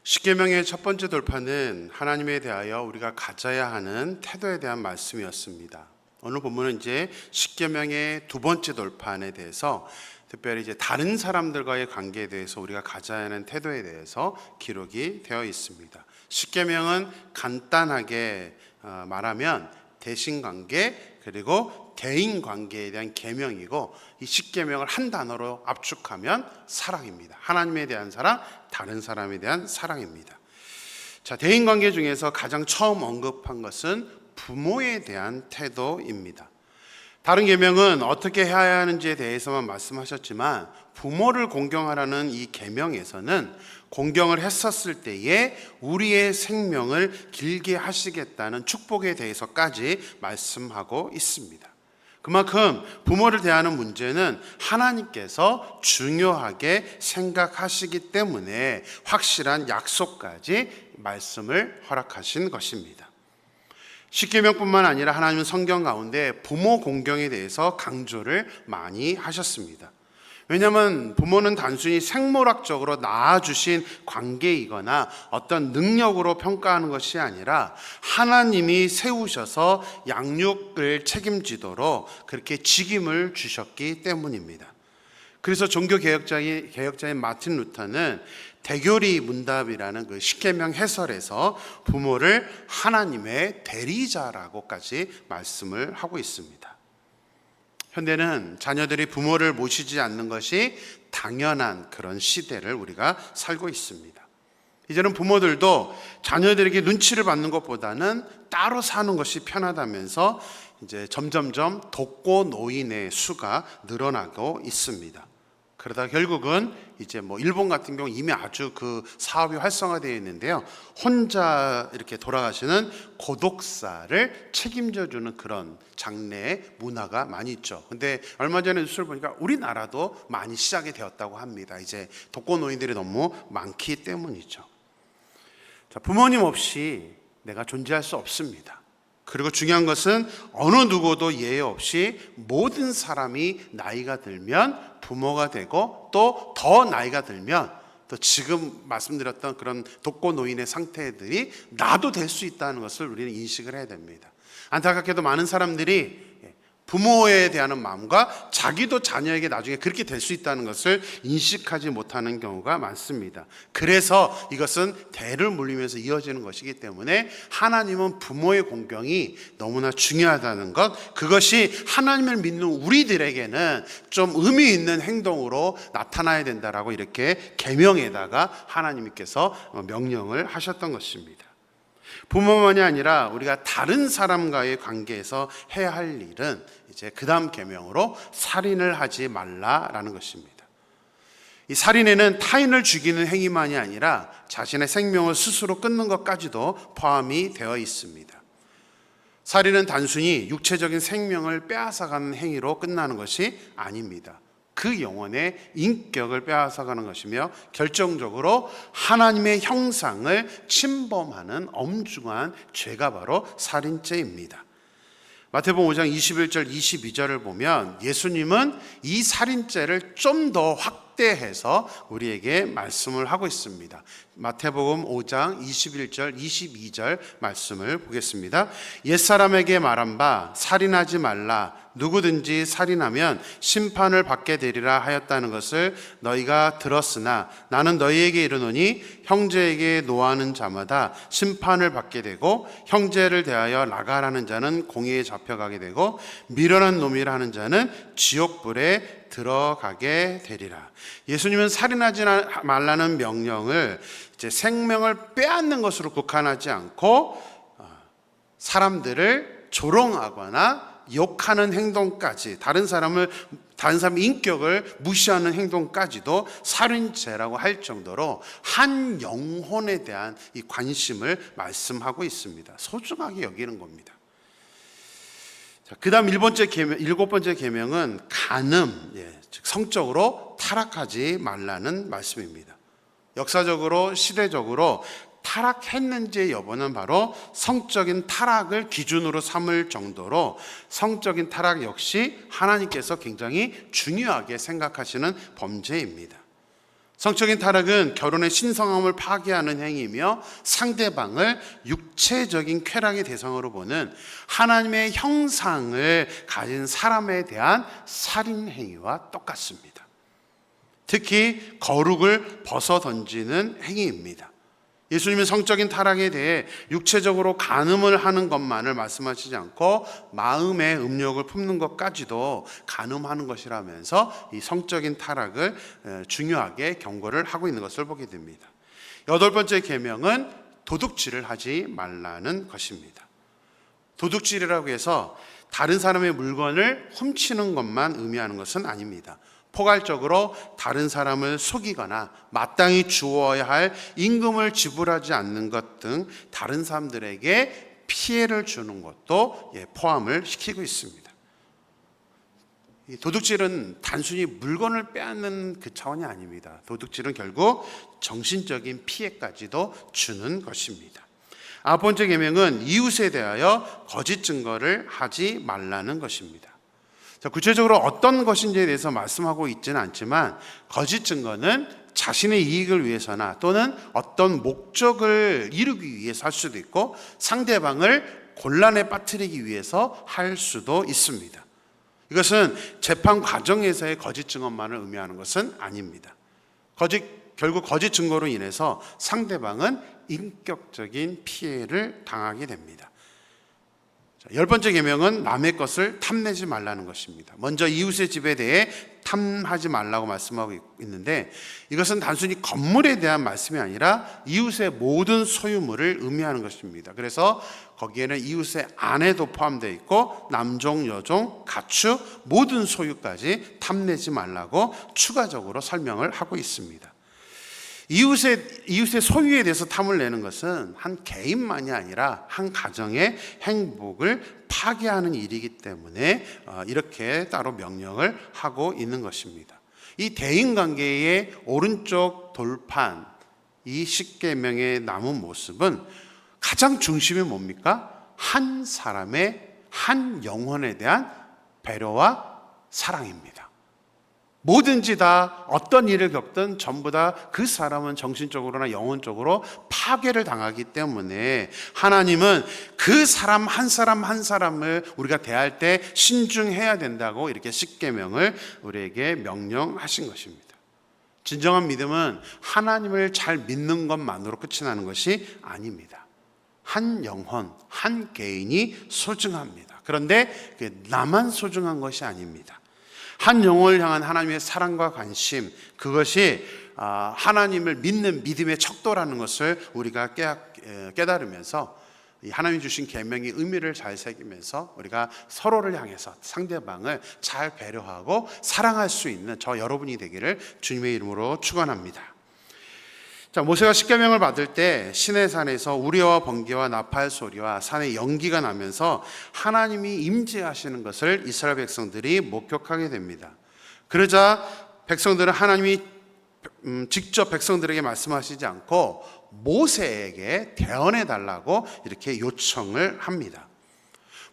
십계명의 첫 번째 돌파는 하나님에 대하여 우리가 가져야 하는 태도에 대한 말씀이었습니다. 오늘 본문은 이제 십계명의 두 번째 돌파에 대해서 특별히 이제 다른 사람들과의 관계에 대해서 우리가 가져야 하는 태도에 대해서 기록이 되어 있습니다. 십계명은 간단하게 말하면 대신관계 그리고 대인관계에 대한 계명이고, 이 십계명을 한 단어로 압축하면 사랑입니다. 하나님에 대한 사랑, 다른 사람에 대한 사랑입니다. 자, 대인관계 중에서 가장 처음 언급한 것은 부모에 대한 태도입니다. 다른 계명은 어떻게 해야 하는지에 대해서만 말씀하셨지만, 부모를 공경하라는 이 계명에서는 공경을 했었을 때에 우리의 생명을 길게 하시겠다는 축복에 대해서까지 말씀하고 있습니다. 그만큼 부모를 대하는 문제는 하나님께서 중요하게 생각하시기 때문에 확실한 약속까지 말씀을 허락하신 것입니다. 십계명뿐만 아니라 하나님은 성경 가운데 부모 공경에 대해서 강조를 많이 하셨습니다. 왜냐하면 부모는 단순히 생물학적으로 낳아주신 관계이거나 어떤 능력으로 평가하는 것이 아니라 하나님이 세우셔서 양육을 책임지도록 그렇게 직임을 주셨기 때문입니다. 그래서 종교개혁자인 마틴 루터는 대교리 문답이라는 그 십계명 해설에서 부모를 하나님의 대리자라고까지 말씀을 하고 있습니다. 현대는 자녀들이 부모를 모시지 않는 것이 당연한 그런 시대를 우리가 살고 있습니다. 이제는 부모들도 자녀들에게 눈치를 받는 것보다는 따로 사는 것이 편하다면서 이제 점점점 독거 노인의 수가 늘어나고 있습니다. 그러다 결국은 이제 일본 같은 경우 이미 아주 그 사업이 활성화되어 있는데요, 혼자 이렇게 돌아가시는 고독사를 책임져 주는 그런 장래의 문화가 많이 있죠. 근데 얼마 전에 뉴스를 보니까 우리나라도 많이 시작이 되었다고 합니다. 이제 독거 노인들이 너무 많기 때문이죠. 자, 부모님 없이 내가 존재할 수 없습니다. 그리고 중요한 것은 어느 누구도 예외 없이 모든 사람이 나이가 들면 부모가 되고, 또 더 나이가 들면 또 지금 말씀드렸던 그런 독거 노인의 상태들이 나도 될 수 있다는 것을 우리는 인식을 해야 됩니다. 안타깝게도 많은 사람들이 부모에 대한 마음과 자기도 자녀에게 나중에 그렇게 될 수 있다는 것을 인식하지 못하는 경우가 많습니다. 그래서 이것은 대를 물리면서 이어지는 것이기 때문에 하나님은 부모의 공경이 너무나 중요하다는 것, 그것이 하나님을 믿는 우리들에게는 좀 의미 있는 행동으로 나타나야 된다라고 이렇게 계명에다가 하나님께서 명령을 하셨던 것입니다. 부모만이 아니라 우리가 다른 사람과의 관계에서 해야 할 일은 이제 그 다음 계명으로 살인을 하지 말라라는 것입니다. 이 살인에는 타인을 죽이는 행위만이 아니라 자신의 생명을 스스로 끊는 것까지도 포함이 되어 있습니다. 살인은 단순히 육체적인 생명을 빼앗아가는 행위로 끝나는 것이 아닙니다. 그 영혼의 인격을 빼앗아가는 것이며 결정적으로 하나님의 형상을 침범하는 엄중한 죄가 바로 살인죄입니다. 마태복음 5장 21절 22절을 보면 예수님은 이 살인죄를 좀 더 확대해서 우리에게 말씀을 하고 있습니다. 마태복음 5장 21절 22절 말씀을 보겠습니다. 옛사람에게 말한 바 살인하지 말라, 누구든지 살인하면 심판을 받게 되리라 하였다는 것을 너희가 들었으나 나는 너희에게 이르노니 형제에게 노하는 자마다 심판을 받게 되고, 형제를 대하여 나가라는 자는 공의에 잡혀가게 되고, 미련한 놈이라 하는 자는 지옥불에 들어가게 되리라. 예수님은 살인하지 말라는 명령을 이제 생명을 빼앗는 것으로 국한하지 않고 사람들을 조롱하거나 욕하는 행동까지, 다른 사람의 인격을 무시하는 행동까지도 살인죄라고 할 정도로 한 영혼에 대한 이 관심을 말씀하고 있습니다. 소중하게 여기는 겁니다. 그 다음 일곱 번째 계명은 간음, 즉 성적으로 타락하지 말라는 말씀입니다. 역사적으로 시대적으로 타락했는지의 여부는 바로 성적인 타락을 기준으로 삼을 정도로 성적인 타락 역시 하나님께서 굉장히 중요하게 생각하시는 범죄입니다. 성적인 타락은 결혼의 신성함을 파괴하는 행위이며 상대방을 육체적인 쾌락의 대상으로 보는 하나님의 형상을 가진 사람에 대한 살인 행위와 똑같습니다. 특히 거룩을 벗어 던지는 행위입니다. 예수님은 성적인 타락에 대해 육체적으로 간음을 하는 것만을 말씀하시지 않고 마음의 음욕을 품는 것까지도 간음하는 것이라면서 이 성적인 타락을 중요하게 경고를 하고 있는 것을 보게 됩니다. 8번째 계명은 도둑질을 하지 말라는 것입니다. 도둑질이라고 해서 다른 사람의 물건을 훔치는 것만 의미하는 것은 아닙니다. 포괄적으로 다른 사람을 속이거나 마땅히 주어야 할 임금을 지불하지 않는 것 등 다른 사람들에게 피해를 주는 것도 포함을 시키고 있습니다. 이 도둑질은 단순히 물건을 빼앗는 그 차원이 아닙니다. 도둑질은 결국 정신적인 피해까지도 주는 것입니다. 9번째 계명은 이웃에 대하여 거짓 증거를 하지 말라는 것입니다. 구체적으로 어떤 것인지에 대해서 말씀하고 있지는 않지만 거짓 증거는 자신의 이익을 위해서나 또는 어떤 목적을 이루기 위해서 할 수도 있고 상대방을 곤란에 빠뜨리기 위해서 할 수도 있습니다. 이것은 재판 과정에서의 거짓 증언만을 의미하는 것은 아닙니다. 결국 거짓 증거로 인해서 상대방은 인격적인 피해를 당하게 됩니다. 10번째 계명은 남의 것을 탐내지 말라는 것입니다. 먼저 이웃의 집에 대해 탐하지 말라고 말씀하고 있는데 이것은 단순히 건물에 대한 말씀이 아니라 이웃의 모든 소유물을 의미하는 것입니다. 그래서 거기에는 이웃의 아내도 포함되어 있고 남종, 여종, 가축 모든 소유까지 탐내지 말라고 추가적으로 설명을 하고 있습니다. 이웃의 소유에 대해서 탐을 내는 것은 한 개인만이 아니라 한 가정의 행복을 파괴하는 일이기 때문에 이렇게 따로 명령을 하고 있는 것입니다. 이 대인관계의 오른쪽 돌판, 이 십계명의 남은 모습은 가장 중심이 뭡니까? 한 사람의 한 영혼에 대한 배려와 사랑입니다. 뭐든지 다 어떤 일을 겪든 전부 다 그 사람은 정신적으로나 영혼적으로 파괴를 당하기 때문에 하나님은 그 사람 한 사람을 우리가 대할 때 신중해야 된다고 이렇게 십계명을 우리에게 명령하신 것입니다. 진정한 믿음은 하나님을 잘 믿는 것만으로 끝이 나는 것이 아닙니다. 한 영혼, 한 개인이 소중합니다. 그런데 나만 소중한 것이 아닙니다. 한 영혼을 향한 하나님의 사랑과 관심, 그것이 하나님을 믿는 믿음의 척도라는 것을 우리가 깨달으면서 하나님 주신 계명의 의미를 잘 새기면서 우리가 서로를 향해서 상대방을 잘 배려하고 사랑할 수 있는 저 여러분이 되기를 주님의 이름으로 축원합니다. 모세가 십계명을 받을 때 시내산에서 우리와 번개와 나팔 소리와 산의 연기가 나면서 하나님이 임재하시는 것을 이스라엘 백성들이 목격하게 됩니다. 그러자 백성들은 하나님이 직접 백성들에게 말씀하시지 않고 모세에게 대언해 달라고 이렇게 요청을 합니다.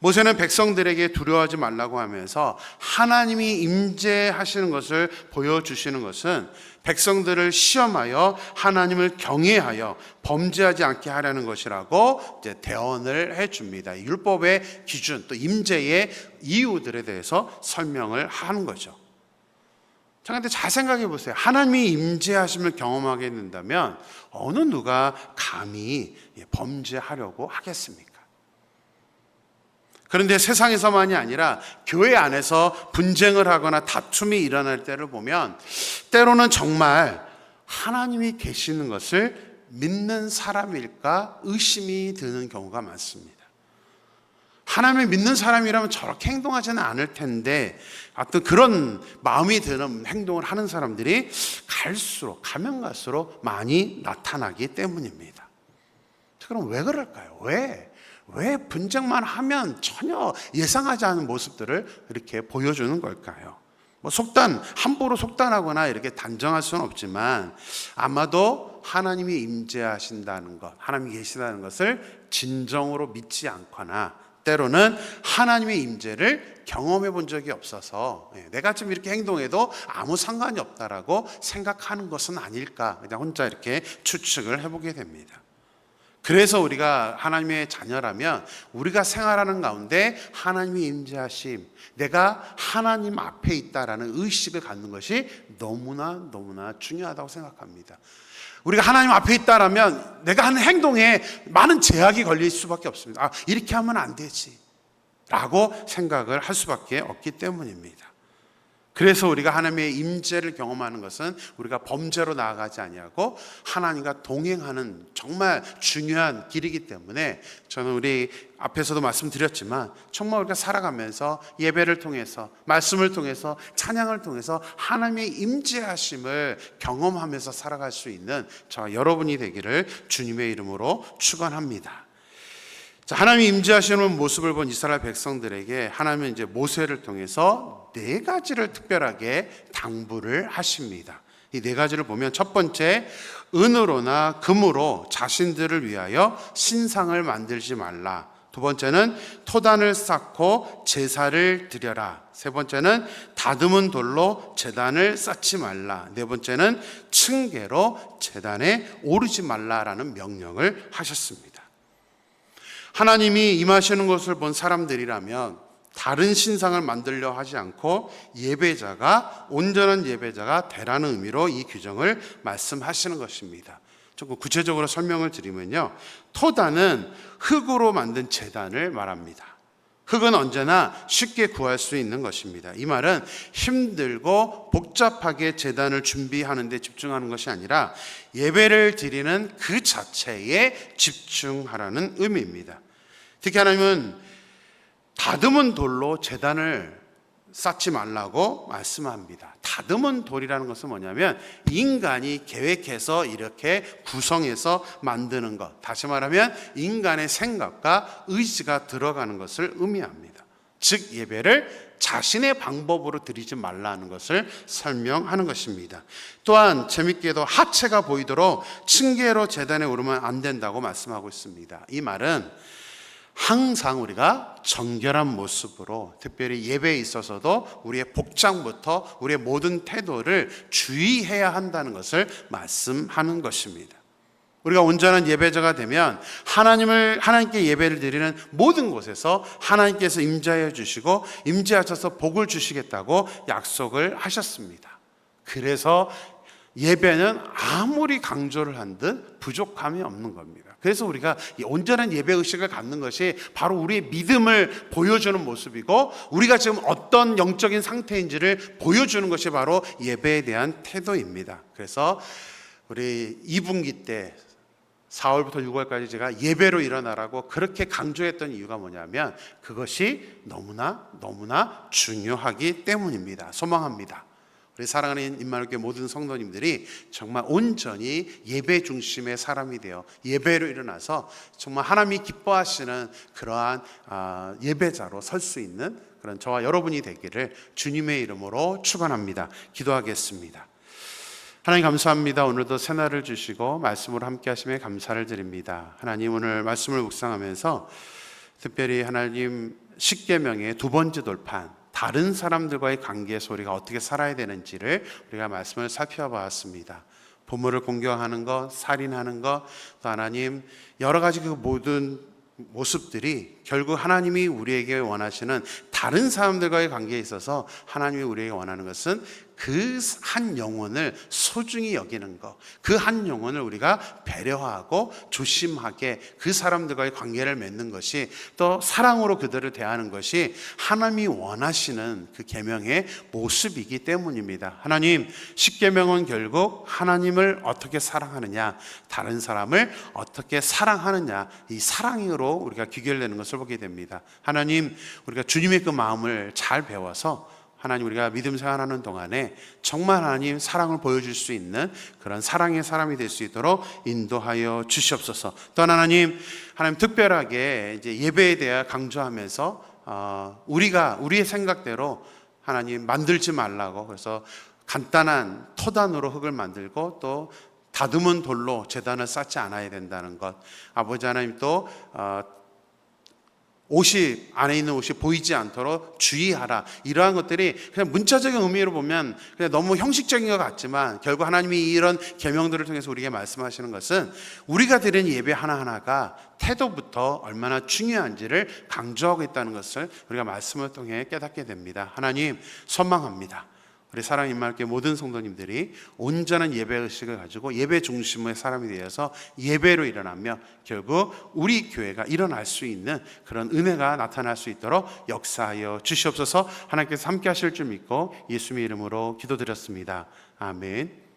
모세는 백성들에게 두려워하지 말라고 하면서 하나님이 임재하시는 것을 보여주시는 것은 백성들을 시험하여 하나님을 경외하여 범죄하지 않게 하려는 것이라고 이제 대언을 해줍니다. 율법의 기준 또 임재의 이유들에 대해서 설명을 하는 거죠. 그런데 잘 생각해 보세요. 하나님이 임재하심을 경험하게 된다면 어느 누가 감히 범죄하려고 하겠습니까? 그런데 세상에서만이 아니라 교회 안에서 분쟁을 하거나 다툼이 일어날 때를 보면 때로는 정말 하나님이 계시는 것을 믿는 사람일까 의심이 드는 경우가 많습니다. 하나님을 믿는 사람이라면 저렇게 행동하지는 않을 텐데 어떤 그런 마음이 드는 행동을 하는 사람들이 가면 갈수록 많이 나타나기 때문입니다. 그럼 왜 그럴까요? 왜 분쟁만 하면 전혀 예상하지 않은 모습들을 이렇게 보여주는 걸까요? 함부로 속단하거나 이렇게 단정할 수는 없지만 아마도 하나님이 임재하신다는 것, 하나님이 계시다는 것을 진정으로 믿지 않거나 때로는 하나님의 임재를 경험해 본 적이 없어서 내가 좀 이렇게 행동해도 아무 상관이 없다라고 생각하는 것은 아닐까, 그냥 혼자 이렇게 추측을 해보게 됩니다. 그래서 우리가 하나님의 자녀라면 우리가 생활하는 가운데 하나님의 임재하심, 내가 하나님 앞에 있다라는 의식을 갖는 것이 너무나 중요하다고 생각합니다. 우리가 하나님 앞에 있다라면 내가 하는 행동에 많은 제약이 걸릴 수밖에 없습니다. 이렇게 하면 안 되지 라고 생각을 할 수밖에 없기 때문입니다. 그래서 우리가 하나님의 임재를 경험하는 것은 우리가 범죄로 나아가지 아니하고 하나님과 동행하는 정말 중요한 길이기 때문에, 저는 우리 앞에서도 말씀드렸지만 정말 우리가 살아가면서 예배를 통해서, 말씀을 통해서, 찬양을 통해서 하나님의 임재하심을 경험하면서 살아갈 수 있는 저와 여러분이 되기를 주님의 이름으로 축원합니다. 하나님이 임재하시는 모습을 본 이스라엘 백성들에게 하나님은 이제 모세를 통해서 4가지를 특별하게 당부를 하십니다. 이 4가지를 보면, 첫 번째, 은으로나 금으로 자신들을 위하여 신상을 만들지 말라. 두 번째는 토단을 쌓고 제사를 드려라. 세 번째는 다듬은 돌로 제단을 쌓지 말라. 네 번째는 층계로 제단에 오르지 말라라는 명령을 하셨습니다. 하나님이 임하시는 것을 본 사람들이라면 다른 신상을 만들려 하지 않고 온전한 예배자가 되라는 의미로 이 규정을 말씀하시는 것입니다. 조금 구체적으로 설명을 드리면요, 토단은 흙으로 만든 제단을 말합니다. 흙은 언제나 쉽게 구할 수 있는 것입니다. 이 말은 힘들고 복잡하게 제단을 준비하는 데 집중하는 것이 아니라 예배를 드리는 그 자체에 집중하라는 의미입니다. 특히 하나님은 다듬은 돌로 제단을 쌓지 말라고 말씀합니다. 다듬은 돌이라는 것은 뭐냐면 인간이 계획해서 이렇게 구성해서 만드는 것, 다시 말하면 인간의 생각과 의지가 들어가는 것을 의미합니다. 즉 예배를 자신의 방법으로 드리지 말라는 것을 설명하는 것입니다. 또한 재밌게도 하체가 보이도록 층계로 제단에 오르면 안 된다고 말씀하고 있습니다. 이 말은 항상 우리가 정결한 모습으로, 특별히 예배에 있어서도 우리의 복장부터 우리의 모든 태도를 주의해야 한다는 것을 말씀하는 것입니다. 우리가 온전한 예배자가 되면 하나님께 예배를 드리는 모든 곳에서 하나님께서 임재하여 주시고 임재하셔서 복을 주시겠다고 약속을 하셨습니다. 그래서 예배는 아무리 강조를 한 듯 부족함이 없는 겁니다. 그래서 우리가 온전한 예배 의식을 갖는 것이 바로 우리의 믿음을 보여주는 모습이고, 우리가 지금 어떤 영적인 상태인지를 보여주는 것이 바로 예배에 대한 태도입니다. 그래서 우리 2분기 때 4월부터 6월까지 제가 예배로 일어나라고 그렇게 강조했던 이유가 뭐냐면 그것이 너무나 중요하기 때문입니다. 소망합니다. 우리 사랑하는 임마누엘교회 모든 성도님들이 정말 온전히 예배 중심의 사람이 되어 예배로 일어나서 정말 하나님이 기뻐하시는 그러한 예배자로 설 수 있는 그런 저와 여러분이 되기를 주님의 이름으로 축원합니다. 기도하겠습니다. 하나님 감사합니다. 오늘도 새날을 주시고 말씀으로 함께 하심에 감사를 드립니다. 하나님, 오늘 말씀을 묵상하면서 특별히 하나님 십계명의 2번째 돌판, 다른 사람들과의 관계에서 우리가 어떻게 살아야 되는지를 우리가 말씀을 살펴보았습니다. 부모를 공경하는 것, 살인하는 것, 또 하나님 여러 가지 그 모든 모습들이 결국 하나님이 우리에게 원하시는 다른 사람들과의 관계에 있어서 하나님이 우리에게 원하는 것은 그 한 영혼을 소중히 여기는 것, 그 한 영혼을 우리가 배려하고 조심하게 그 사람들과의 관계를 맺는 것이, 또 사랑으로 그들을 대하는 것이 하나님이 원하시는 그 계명의 모습이기 때문입니다. 하나님, 십계명은 결국 하나님을 어떻게 사랑하느냐, 다른 사람을 어떻게 사랑하느냐, 이 사랑으로 우리가 귀결되는 것을 보게 됩니다. 하나님, 우리가 주님의 그 마음을 잘 배워서 하나님, 우리가 믿음 생활하는 동안에 정말 하나님 사랑을 보여줄 수 있는 그런 사랑의 사람이 될 수 있도록 인도하여 주시옵소서. 또한 하나님 특별하게 이제 예배에 대해 강조하면서 우리의 생각대로 하나님 만들지 말라고, 그래서 간단한 토단으로 흙을 만들고 또 다듬은 돌로 제단을 쌓지 않아야 된다는 것, 아버지 하나님 또 옷이 안에 있는 옷이 보이지 않도록 주의하라. 이러한 것들이 그냥 문자적인 의미로 보면 그냥 너무 형식적인 것 같지만 결국 하나님이 이런 계명들을 통해서 우리에게 말씀하시는 것은 우리가 드리는 예배 하나하나가 태도부터 얼마나 중요한지를 강조하고 있다는 것을 우리가 말씀을 통해 깨닫게 됩니다. 하나님 선망합니다. 우리 사랑의 임마누엘 모든 성도님들이 온전한 예배 의식을 가지고 예배 중심의 사람이 되어서 예배로 일어나며 결국 우리 교회가 일어날 수 있는 그런 은혜가 나타날 수 있도록 역사하여 주시옵소서. 하나님께서 함께 하실 줄 믿고 예수님의 이름으로 기도드렸습니다. 아멘.